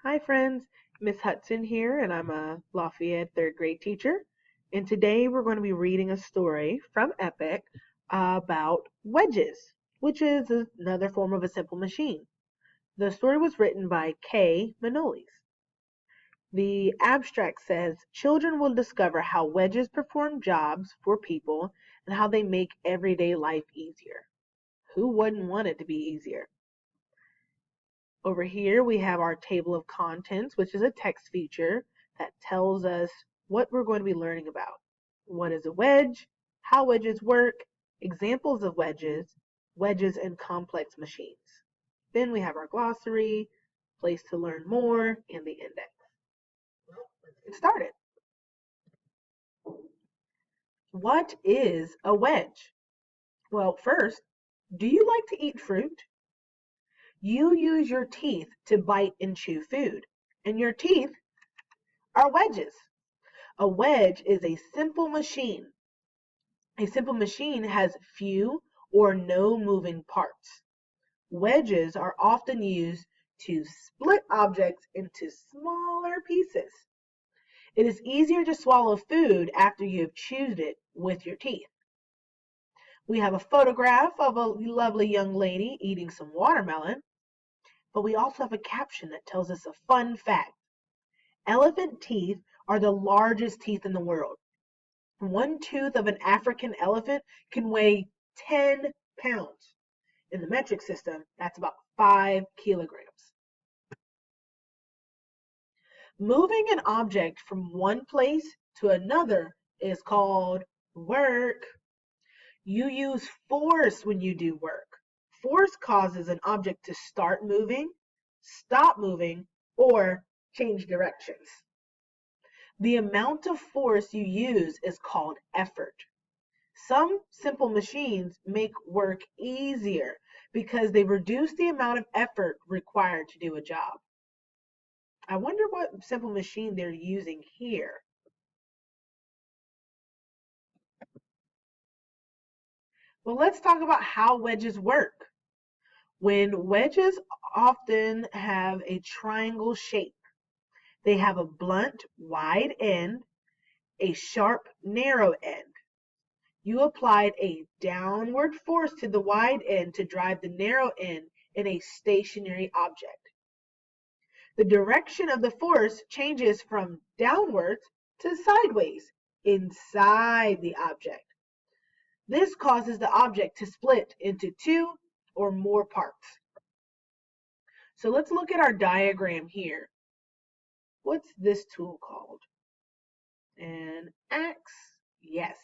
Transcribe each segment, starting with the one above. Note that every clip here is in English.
Hi friends, Miss Hudson here, and I'm a Lafayette third grade teacher. And today we're going to be reading a story from Epic about wedges, which is another form of a simple machine. The story was written by Kay Manolis. The abstract says children will discover how wedges perform jobs for people and how they make everyday life easier. Who wouldn't want it to be easier? Over here we have our table of contents, which is a text feature that tells us what we're going to be learning about. What is a wedge? How wedges work? Examples of wedges, wedges in complex machines. Then we have our glossary, place to learn more, and the index. Well, let's get started. What is a wedge? Well, first, do you like to eat fruit? You use your teeth to bite and chew food, and your teeth are wedges. A wedge is a simple machine. A simple machine has few or no moving parts. Wedges are often used to split objects into smaller pieces. It is easier to swallow food after you have chewed it with your teeth. We have a photograph of a lovely young lady eating some watermelon, but we also have a caption that tells us a fun fact. Elephant teeth are the largest teeth in the world. One tooth of an African elephant can weigh 10 pounds. In the metric system, that's about 5 kilograms. Moving an object from one place to another is called work. You use force when you do work. Force causes an object to start moving, stop moving, or change directions. The amount of force you use is called effort. Some simple machines make work easier because they reduce the amount of effort required to do a job. I wonder what simple machine they're using here. Well, let's talk about how wedges work. When wedges often have a triangle shape, they have a blunt, wide end, a sharp, narrow end. You applied a downward force to the wide end to drive the narrow end in a stationary object. The direction of the force changes from downwards to sideways inside the object. This causes the object to split into two or more parts. So let's look at our diagram here. What's this tool called? An axe. Yes.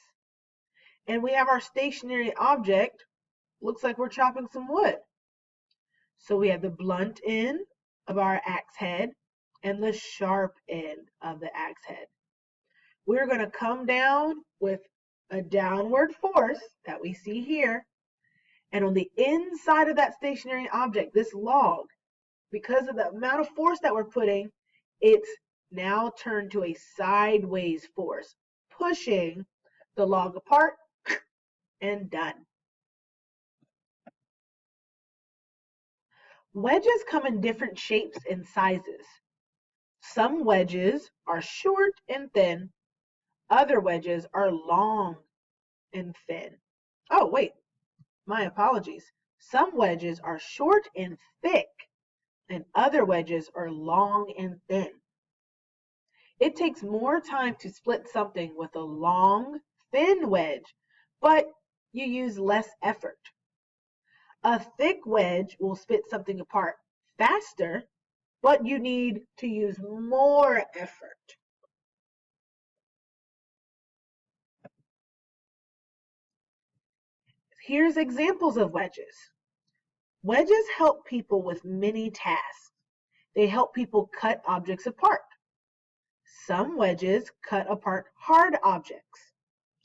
And we have our stationary object. Looks like we're chopping some wood. So we have the blunt end of our axe head and the sharp end of the axe head. We're going to come down with a downward force that we see here. And on the inside of that stationary object, this log, because of the amount of force that we're putting, it's now turned to a sideways force, pushing the log apart and done. Wedges come in different shapes and sizes. Some wedges are short and thin. Other wedges are long and thin. Oh, wait, my apologies. Some wedges are short and thick, and other wedges are long and thin. It takes more time to split something with a long, thin wedge, but you use less effort. A thick wedge will split something apart faster, but you need to use more effort. Here's examples of wedges. Wedges help people with many tasks. They help people cut objects apart. Some wedges cut apart hard objects.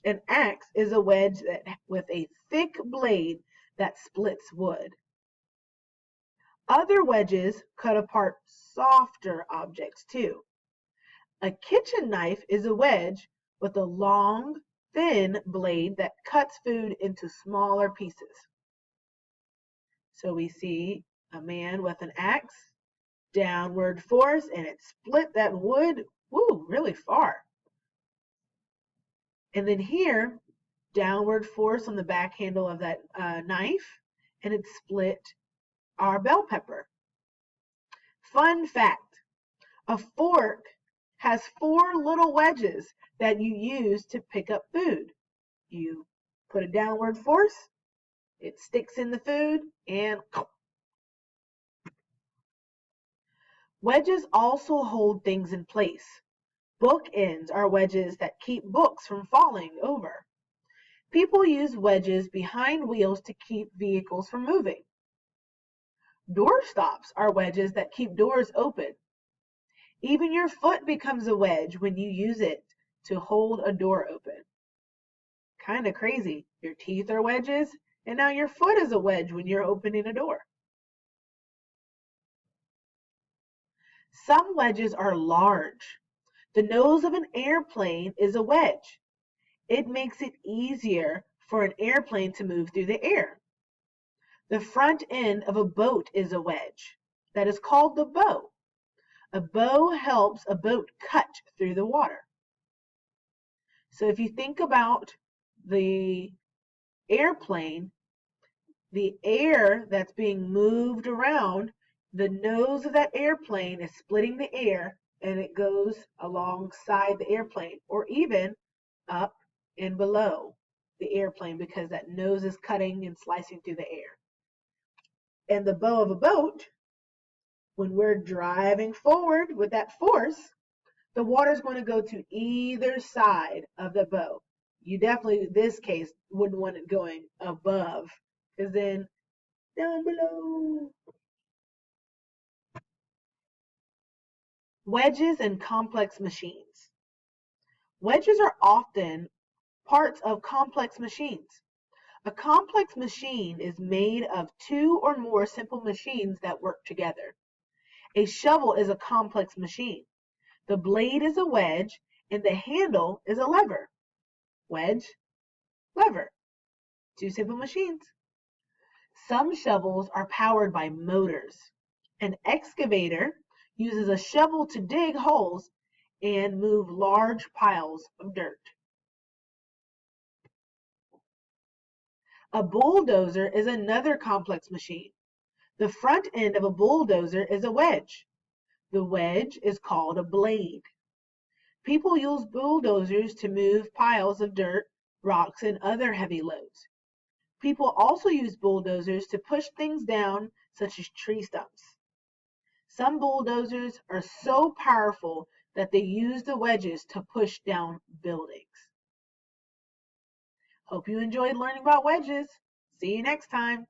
An axe is a wedge with a thick blade that splits wood. Other wedges cut apart softer objects too. A kitchen knife is a wedge with a long, thin blade that cuts food into smaller pieces. So we see a man with an axe downward force, and it split that wood, really far. And then here, downward force on the back handle of that knife, and it split our bell pepper. Fun fact, a fork has 4 little wedges that you use to pick up food. You put a downward force, it sticks in the food, and wedges also hold things in place. Bookends are wedges that keep books from falling over. People use wedges behind wheels to keep vehicles from moving. Door stops are wedges that keep doors open. Even your foot becomes a wedge when you use it to hold a door open. Kind of crazy. Your teeth are wedges, and now your foot is a wedge when you're opening a door. Some wedges are large. The nose of an airplane is a wedge. It makes it easier for an airplane to move through the air. The front end of a boat is a wedge. That is called the bow. A bow helps a boat cut through the water. So if you think about the airplane, the air that's being moved around, the nose of that airplane is splitting the air, and it goes alongside the airplane, or even up and below the airplane, because that nose is cutting and slicing through the air. And the bow of a boat, when we're driving forward with that force, the water is going to go to either side of the bow. You definitely, in this case, wouldn't want it going above, because then down below. Wedges and complex machines. Wedges are often parts of complex machines. A complex machine is made of 2 or more simple machines that work together. A shovel is a complex machine. The blade is a wedge, and the handle is a lever. Wedge, lever. 2 simple machines. Some shovels are powered by motors. An excavator uses a shovel to dig holes and move large piles of dirt. A bulldozer is another complex machine. The front end of a bulldozer is a wedge. The wedge is called a blade. People use bulldozers to move piles of dirt, rocks, and other heavy loads. People also use bulldozers to push things down, such as tree stumps. Some bulldozers are so powerful that they use the wedges to push down buildings. Hope you enjoyed learning about wedges. See you next time.